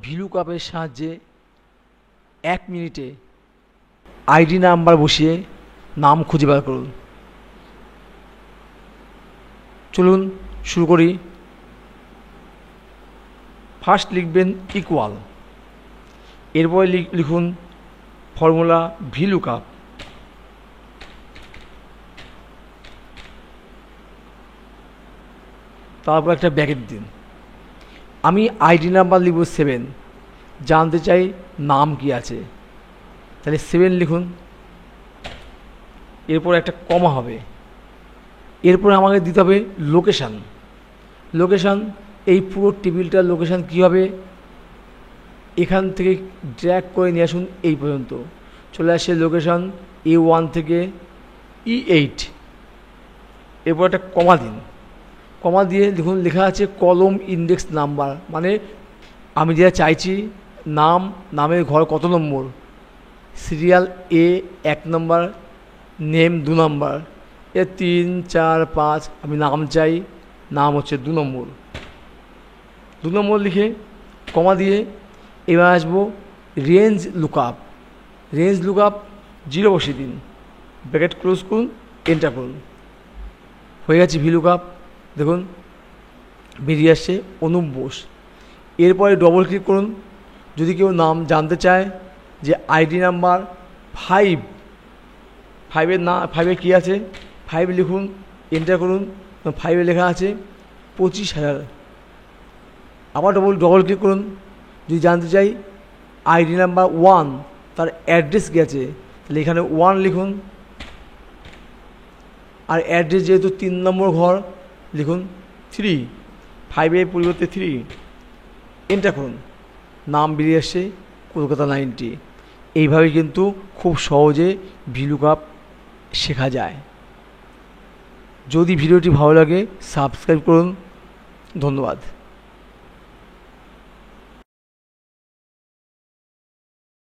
ভিলুকাপের সাহায্যে 1 মিনিটে ID number বসিয়ে নাম খুঁজে বার করুন। চলুন শুরু করি। ফার্স্ট লিখবেন ইকুয়াল, এরপরে লিখুন ফর্মুলা ভিলুকাপ, তারপর একটা ব্র্যাকেট দিন। আমি আইডি নাম্বার লিখব 7, জানতে চাই নাম কি আছে, তাহলে 7 লিখুন। এরপর একটা কমা হবে, এরপরে আমাকে দিতে হবে লোকেশান। লোকেশান, এই পুরো টেবিলটার লোকেশান কী হবে, এখান থেকে ড্র্যাগ করে নিয়ে আসুন এই পর্যন্ত, চলে আসে লোকেশান A1 থেকে E8। এরপর একটা কমা দিন, কমা দিয়ে দেখুন লেখা আছে কলম ইন্ডেক্স নাম্বার, মানে আমি যেটা চাইছি নামের ঘর কত number, serial A 1 number, name 2 number, 3, 4, 5, আমি নাম চাই, নাম হচ্ছে 2 নম্বর। 2 নম্বর লিখে কমা দিয়ে এবার আসবো রেঞ্জ লুকআপ। রেঞ্জ লুকআপ 0 বসিয়ে দিন, ব্র্যাকেট ক্লোজ করুন, এন্টার করুন। হয়ে গেছে ভিলুকআপ, দেখুন বেরিয়ে আসছে অনুপ বোস। এরপরে ডবল ক্লিক করুন, যদি কেউ নাম জানতে চায় যে আইডি নাম্বার 5 কী আছে, 5 লিখুন, এন্টার করুন। 5 লেখা আছে 25,000। আবার ডবল ক্লিক করুন, যদি জানতে চাই আইডি নাম্বার 1 তার অ্যাড্রেস কী আছে, তাহলে এখানে 1 লিখুন, আর অ্যাড্রেস যেহেতু 3 নম্বর ঘর লিখুন 3, 5 পরিবর্তে 3, এন্টার করুন। নাম বেরিয়ে আসছে কলকাতা 90। এইভাবে কিন্তু খুব সহজে ভিলুকআপ শেখা যায়। যদি ভিডিওটি ভালো লাগে সাবস্ক্রাইব করুন। ধন্যবাদ।